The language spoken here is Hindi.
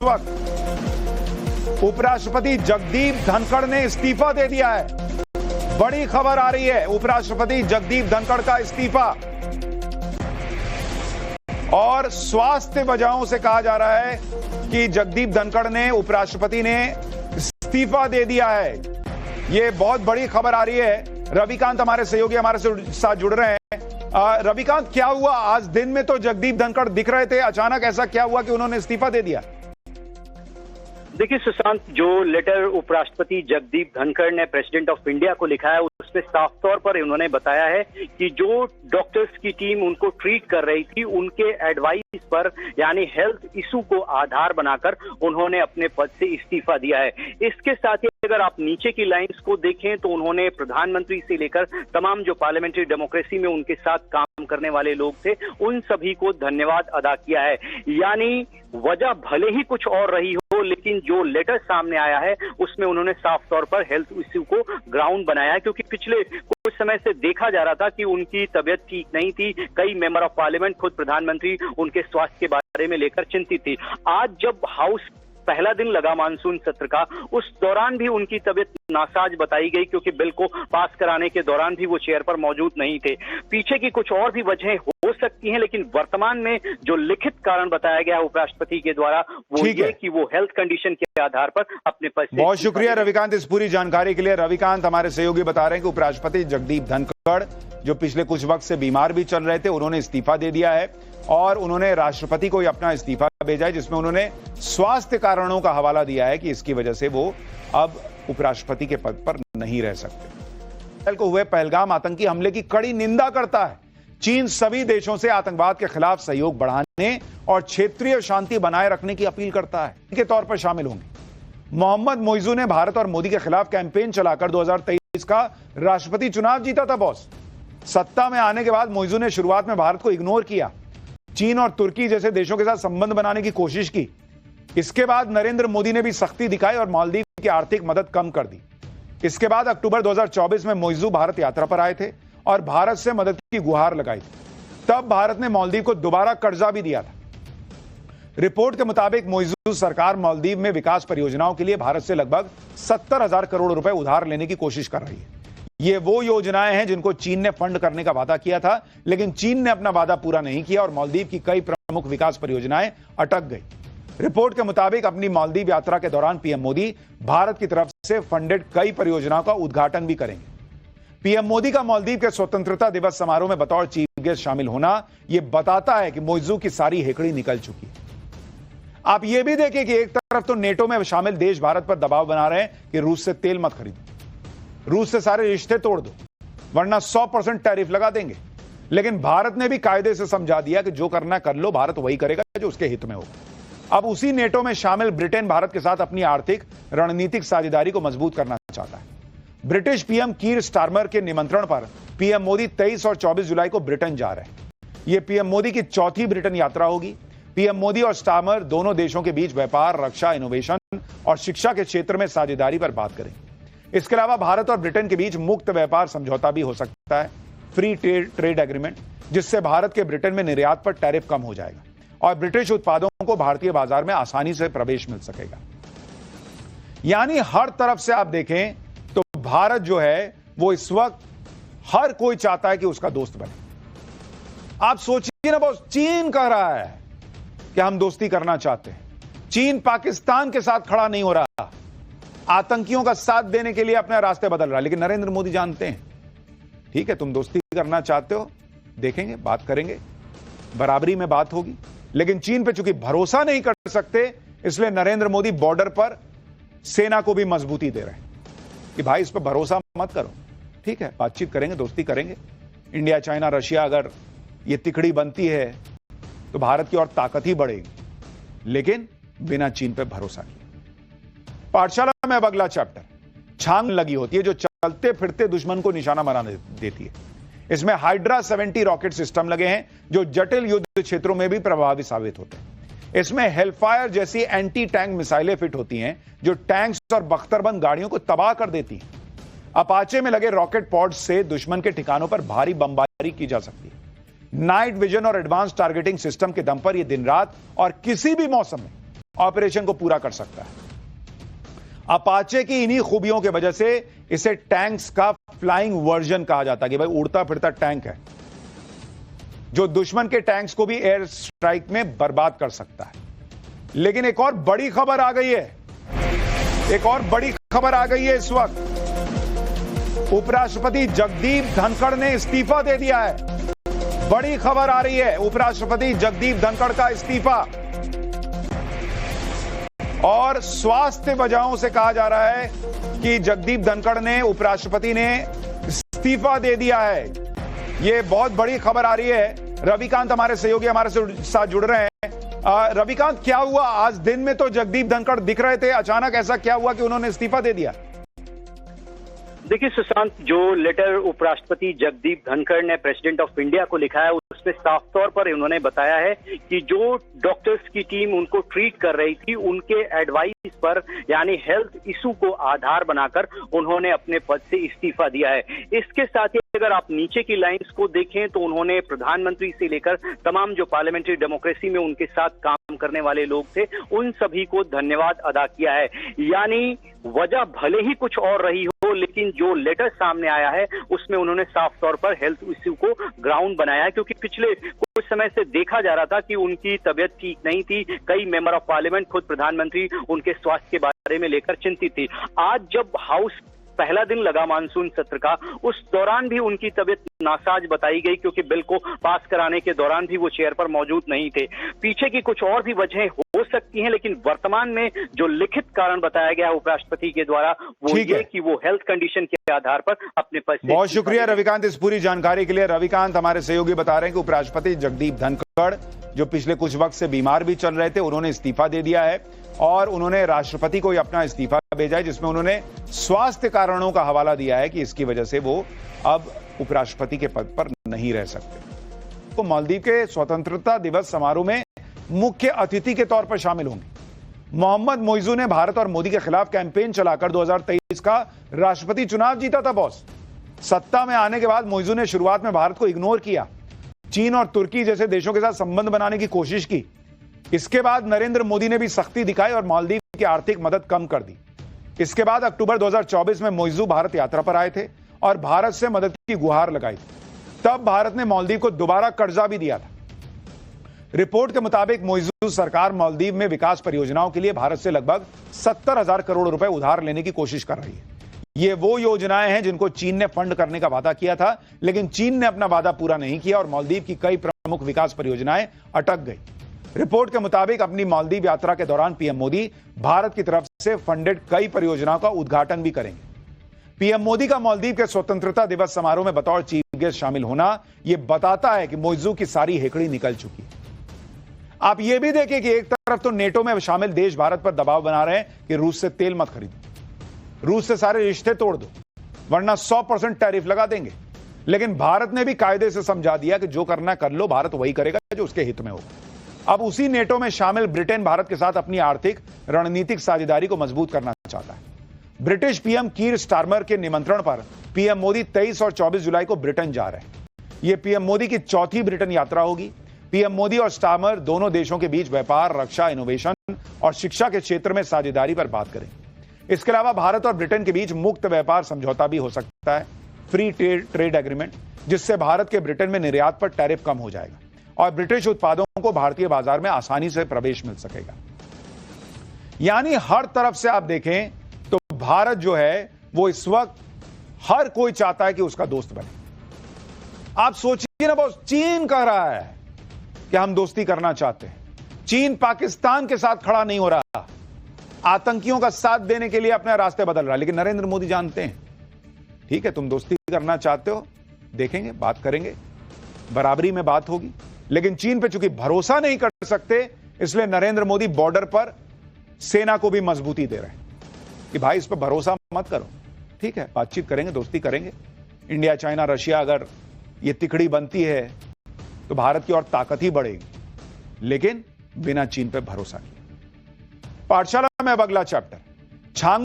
वक्त उपराष्ट्रपति जगदीप धनखड़ ने इस्तीफा दे दिया है। बड़ी खबर आ रही है, उपराष्ट्रपति जगदीप धनखड़ का इस्तीफा। और स्वास्थ्य वजहों से कहा जा रहा है कि जगदीप धनखड़ ने, उपराष्ट्रपति ने इस्तीफा दे दिया है। यह बहुत बड़ी खबर आ रही है। रविकांत हमारे सहयोगी हमारे साथ जुड़ रहे हैं। रविकांत, क्या हुआ आज दिन में? तो जगदीप धनखड़ दिख रहे थे, अचानक ऐसा क्या हुआ कि उन्होंने इस्तीफा दे दिया? देखिए सुशांत, जो लेटर उपराष्ट्रपति जगदीप धनखड़ ने प्रेसिडेंट ऑफ इंडिया को लिखा है उसमें साफ तौर पर उन्होंने बताया है कि जो डॉक्टर्स की टीम उनको ट्रीट कर रही थी उनके एडवाइस पर, यानी हेल्थ इशू को आधार बनाकर उन्होंने अपने पद से इस्तीफा दिया है। इसके साथ ही अगर आप नीचे की लाइंस को देखें तो उन्होंने प्रधानमंत्री से लेकर तमाम जो पार्लियामेंट्री डेमोक्रेसी में उनके साथ काम करने वाले लोग थे उन सभी को धन्यवाद अदा किया है। यानी वजह भले ही कुछ और रही हो, लेकिन जो लेटर सामने आया है उसमें उन्होंने साफ तौर पर हेल्थ इश्यू को ग्राउंड बनाया है, क्योंकि पिछले कुछ समय से देखा जा रहा था कि उनकी तबीयत ठीक नहीं थी। कई मेंबर ऑफ पार्लियामेंट, खुद प्रधानमंत्री उनके स्वास्थ्य के बारे में लेकर चिंतित थी। आज जब हाउस पहला दिन लगा मानसून सत्र का, उस दौरान भी उनकी तबीयत नासाज बताई गई, क्योंकि बिल को पास कराने के दौरान भी वो चेयर पर मौजूद नहीं थे। पीछे की कुछ और भी वजहें हो सकती हैं, लेकिन वर्तमान में जो लिखित कारण बताया गया है उपराष्ट्रपति के द्वारा वो ये कि वो हेल्थ कंडीशन के आधार पर अपने पद से। बहुत शुक्रिया रविकांत इस पूरी जानकारी के लिए। रविकांत हमारे सहयोगी बता रहे हैं कि उपराष्ट्रपति जगदीप धनखड़, जो पिछले कुछ वक्त से बीमार भी चल रहे थे, उन्होंने इस्तीफा दे दिया है और उन्होंने राष्ट्रपति को अपना इस्तीफा भेजा है, जिसमें उन्होंने स्वास्थ्य कारणों का हवाला दिया है कि इसकी वजह से वो अब उपराष्ट्रपति के पद पर नहीं रह सकते। कल को हुए पहलगाम आतंकी हमले की कड़ी निंदा करता है। चीन सभी देशों से आतंकवाद के खिलाफ सहयोग बढ़ाने और क्षेत्रीय शांति बनाए रखने की अपील करता है के तौर पर शामिल होंगे। मोहम्मद मोइजू ने भारत और मोदी के खिलाफ कैंपेन चलाकर 2023 का राष्ट्रपति चुनाव जीता था। बॉस, सत्ता में आने के बाद मोइजू ने शुरुआत में भारत को इग्नोर किया, चीन और तुर्की जैसे देशों के साथ संबंध बनाने की कोशिश की। इसके बाद नरेंद्र मोदी ने भी सख्ती दिखाई और मालदीव की आर्थिक मदद कम कर दी। इसके बाद अक्टूबर 2024 में मोइजू भारत यात्रा पर आए थे और भारत से मदद की गुहार लगाई थी। तब भारत ने मालदीव को दोबारा कर्जा भी दिया था। रिपोर्ट के मुताबिक मोइजू सरकार मालदीव में विकास परियोजनाओं के लिए भारत से लगभग 70,000 करोड़ रुपए उधार लेने की कोशिश कर रही है। ये वो योजनाएं हैं जिनको चीन ने फंड करने का वादा किया था, लेकिन चीन ने अपना वादा पूरा नहीं किया और मालदीव की कई प्रमुख विकास परियोजनाएं अटक गई। रिपोर्ट के मुताबिक अपनी मालदीव यात्रा के दौरान पीएम मोदी भारत की तरफ से फंडेड कई परियोजनाओं का उद्घाटन भी करेंगे। पीएम मोदी का मालदीव के स्वतंत्रता दिवस समारोह में बतौर चीफ गेस्ट शामिल होना यह बताता है कि मोइजू की सारी हेकड़ी निकल चुकी है। आप यह भी देखें कि एक तरफ तो नेटो में शामिल देश भारत पर दबाव बना रहे हैं कि रूस से तेल मत खरीदो, रूस से सारे रिश्ते तोड़ दो, वरना 100% टैरिफ लगा देंगे। लेकिन भारत ने भी कायदे से समझा दिया कि जो करना कर लो, भारत वही करेगा जो उसके हित में होगा। अब उसी नेटो में शामिल ब्रिटेन भारत के साथ अपनी आर्थिक रणनीतिक साझेदारी को मजबूत करना चाहता है। ब्रिटिश पीएम कीर स्टारमर के निमंत्रण पर पीएम मोदी 23 और 24 जुलाई को ब्रिटेन जा रहे हैं। यह पीएम मोदी की चौथी ब्रिटेन यात्रा होगी। पीएम मोदी और स्टारमर दोनों देशों के बीच व्यापार, रक्षा, इनोवेशन और शिक्षा के क्षेत्र में साझेदारी पर बात करेंगे। इसके अलावा भारत और ब्रिटेन के बीच मुक्त व्यापार समझौता भी हो सकता है, फ्री ट्रेड एग्रीमेंट, जिससे भारत के ब्रिटेन में निर्यात पर टैरिफ कम हो जाएगा और ब्रिटिश उत्पादों को भारतीय बाजार में आसानी से प्रवेश मिल सकेगा। यानी हर तरफ से आप देखें तो भारत जो है वो इस वक्त हर कोई चाहता है कि उसका दोस्त बने। आप सोचिए ना बॉस, चीन कह रहा है कि हम दोस्ती करना चाहते हैं। चीन पाकिस्तान के साथ खड़ा नहीं हो रहा, आतंकियों का साथ देने के लिए अपने रास्ते बदल रहा है। लेकिन नरेंद्र मोदी जानते हैं, ठीक है तुम दोस्ती करना चाहते हो, देखेंगे, बात करेंगे, बराबरी में बात होगी। लेकिन चीन पे चूंकि भरोसा नहीं कर सकते, इसलिए नरेंद्र मोदी बॉर्डर पर सेना को भी मजबूती दे रहे हैं कि भाई इस पर भरोसा मत करो, ठीक है बातचीत करेंगे, दोस्ती करेंगे। इंडिया, चाइना, रशिया अगर ये तिकड़ी बनती है तो भारत की और ताकत ही बढ़ेगी, लेकिन बिना चीन पे भरोसा किए। पाठशाला में अब अगला चैप्टर, छांग लगी होती है जो चलते फिरते दुश्मन को निशाना बना देती है। इसमें हाइड्रा 70 रॉकेट सिस्टम लगे हैं जो जटिल युद्ध क्षेत्रों में भी प्रभावी साबित होते हैं। इसमें हेलफायर जैसी एंटी टैंक मिसाइलें फिट होती हैं जो टैंक्स और बख्तरबंद गाड़ियों को तबाह कर देती हैं। अपाचे में लगे रॉकेट पॉड्स से दुश्मन के ठिकानों पर भारी बमबारी की जा सकती है। नाइट विजन और एडवांस टारगेटिंग सिस्टम के दम पर यह दिन रात और किसी भी मौसम में ऑपरेशन को पूरा कर सकता है। अपाचे की इन्हीं खूबियों की वजह से इसे टैंक्स का फ्लाइंग वर्जन कहा जाता है कि भाई उड़ता फिरता टैंक है जो दुश्मन के टैंक्स को भी एयर स्ट्राइक में बर्बाद कर सकता है। लेकिन एक और बड़ी खबर आ गई है, एक और बड़ी खबर आ गई है इस वक्त। उपराष्ट्रपति जगदीप धनखड़ ने इस्तीफा दे दिया है। बड़ी खबर आ रही है, उपराष्ट्रपति जगदीप धनखड़ का इस्तीफा। और स्वास्थ्य वजहों से कहा जा रहा है कि जगदीप धनखड़ ने, उपराष्ट्रपति ने इस्तीफा दे दिया है। यह बहुत बड़ी खबर आ रही है। रविकांत हमारे सहयोगी हमारे साथ जुड़ रहे हैं। रविकांत, क्या हुआ आज दिन में? तो जगदीप धनखड़ दिख रहे थे, अचानक ऐसा क्या हुआ कि उन्होंने इस्तीफा दे दिया? देखिए सुशांत, जो लेटर उपराष्ट्रपति जगदीप धनखड़ ने प्रेसिडेंट ऑफ इंडिया को लिखा है उसमें साफ तौर पर उन्होंने बताया है कि जो डॉक्टर्स की टीम उनको ट्रीट कर रही थी उनके एडवाइस पर, यानी हेल्थ इशू को आधार बनाकर उन्होंने अपने पद से इस्तीफा दिया है। इसके साथ ही अगर आप नीचे की लाइंस को देखें तो उन्होंने प्रधानमंत्री से लेकर तमाम जो पार्लियामेंट्री डेमोक्रेसी में उनके साथ काम करने वाले लोग थे उन सभी को धन्यवाद अदा किया है। यानी वजह भले ही कुछ और रही हो, लेकिन जो लेटर सामने आया है उसमें उन्होंने साफ तौर पर हेल्थ इश्यू को ग्राउंड बनाया है, क्योंकि पिछले कुछ समय से देखा जा रहा था कि उनकी तबीयत ठीक नहीं थी। कई मेंबर ऑफ पार्लियामेंट, खुद प्रधानमंत्री उनके स्वास्थ्य के बारे में लेकर चिंतित थी। आज जब हाउस पहला दिन लगा मानसून सत्र का, उस दौरान भी उनकी तबीयत नासाज बताई गई, क्योंकि बिल को पास कराने के दौरान भी वो चेयर पर मौजूद नहीं थे। पीछे की कुछ और भी वजहें हो सकती हैं, लेकिन वर्तमान में जो लिखित कारण बताया गया उपराष्ट्रपति के द्वारा वो ये कि वो हेल्थ कंडीशन के आधार पर अपने पद से। बहुत शुक्रिया रविकांत इस पूरी जानकारी के लिए। रविकांत हमारे सहयोगी बता रहे हैं कि उपराष्ट्रपति जगदीप धनखड़ जो पिछले कुछ वक्त से बीमार भी चल रहे थे, उन्होंने इस्तीफा दे दिया है और उन्होंने राष्ट्रपति को अपना इस्तीफा भेजा है, जिसमें उन्होंने स्वास्थ्य कारणों का हवाला दिया है कि इसकी वजह से वो अब उपराष्ट्रपति के पद पर नहीं रह सकते। तो मालदीव के स्वतंत्रता दिवस समारोह में मुख्य अतिथि के तौर पर शामिल होंगे। मोहम्मद मोइजू ने भारत और मोदी के खिलाफ कैंपेन चलाकर 2023 का राष्ट्रपति चुनाव जीता था। बॉस, सत्ता में आने के बाद मोइजू ने शुरुआत में भारत को इग्नोर किया, चीन और तुर्की जैसे देशों के साथ संबंध बनाने की कोशिश की। इसके बाद नरेंद्र मोदी ने भी सख्ती दिखाई और मालदीव की आर्थिक मदद कम कर दी। इसके बाद अक्टूबर 2024 में मोइजू भारत यात्रा पर आए थे और भारत से मदद की गुहार लगाई थी। तब भारत ने मालदीव को दोबारा कर्जा भी दिया था। रिपोर्ट के मुताबिक मोइजू सरकार मालदीव में विकास परियोजनाओं के लिए भारत से लगभग 70,000 करोड़ रुपए उधार लेने की कोशिश कर रही है। ये वो योजनाएं हैं जिनको चीन ने फंड करने का वादा किया था, लेकिन चीन ने अपना वादा पूरा नहीं किया और मालदीव की कई प्रमुख विकास परियोजनाएं अटक गई। रिपोर्ट के मुताबिक अपनी मालदीव यात्रा के दौरान पीएम मोदी भारत की तरफ से फंडेड कई परियोजनाओं का उद्घाटन भी करेंगे। पीएम मोदी का मालदीव के स्वतंत्रता दिवस समारोह में बतौर चीफ गेस्ट शामिल होना यह बताता है कि मोइजू की सारी हेकड़ी निकल चुकी है। आप यह भी देखिए कि एक तरफ तो नेटो में शामिल देश भारत पर दबाव बना रहे हैं कि रूस से तेल मत खरीदो, रूस से सारे रिश्ते तोड़ दो, वरना 100% टैरिफ लगा देंगे। लेकिन भारत ने भी कायदे से समझा दिया कि जो करना कर लो, भारत वही करेगा जो उसके हित में होगा। अब उसी नेटो में शामिल ब्रिटेन भारत के साथ अपनी आर्थिक रणनीतिक साझेदारी को मजबूत करना चाहता है। ब्रिटिश पीएम कीर स्टारमर के निमंत्रण पर पीएम मोदी 23 और 24 जुलाई को ब्रिटेन जा रहे हैं। यह पीएम मोदी की चौथी ब्रिटेन यात्रा होगी। पीएम मोदी और स्टारमर दोनों देशों के बीच व्यापार, रक्षा, इनोवेशन और शिक्षा के क्षेत्र में साझेदारी पर बात करेंगे। इसके अलावा भारत और ब्रिटेन के बीच मुक्त व्यापार समझौता भी हो सकता है, फ्री ट्रेड एग्रीमेंट, जिससे भारत के ब्रिटेन में निर्यात पर टैरिफ कम हो जाएगा और ब्रिटिश उत्पादों को भारतीय बाजार में आसानी से प्रवेश मिल सकेगा। यानी हर तरफ से आप देखें तो भारत जो है वो इस वक्त हर कोई चाहता है कि उसका दोस्त बने। आप सोचिए ना बॉस, चीन कह रहा है कि हम दोस्ती करना चाहते हैं। चीन पाकिस्तान के साथ खड़ा नहीं हो रहा, आतंकियों का साथ देने के लिए अपने रास्ते बदल रहा है। लेकिन नरेंद्र मोदी जानते हैं, ठीक है तुम दोस्ती करना चाहते हो, देखेंगे, बात करेंगे, बराबरी में बात होगी। लेकिन चीन पे चूंकि भरोसा नहीं कर सकते, इसलिए नरेंद्र मोदी बॉर्डर पर सेना को भी मजबूती दे रहे हैं कि भाई इस पर भरोसा मत करो, ठीक है बातचीत करेंगे, दोस्ती करेंगे। इंडिया, चाइना, रशिया अगर ये तिकड़ी बनती है तो भारत की और ताकत ही बढ़ेगी, लेकिन बिना चीन पे भरोसा किए। पाठशाला में अब अगला चैप्टर, छांग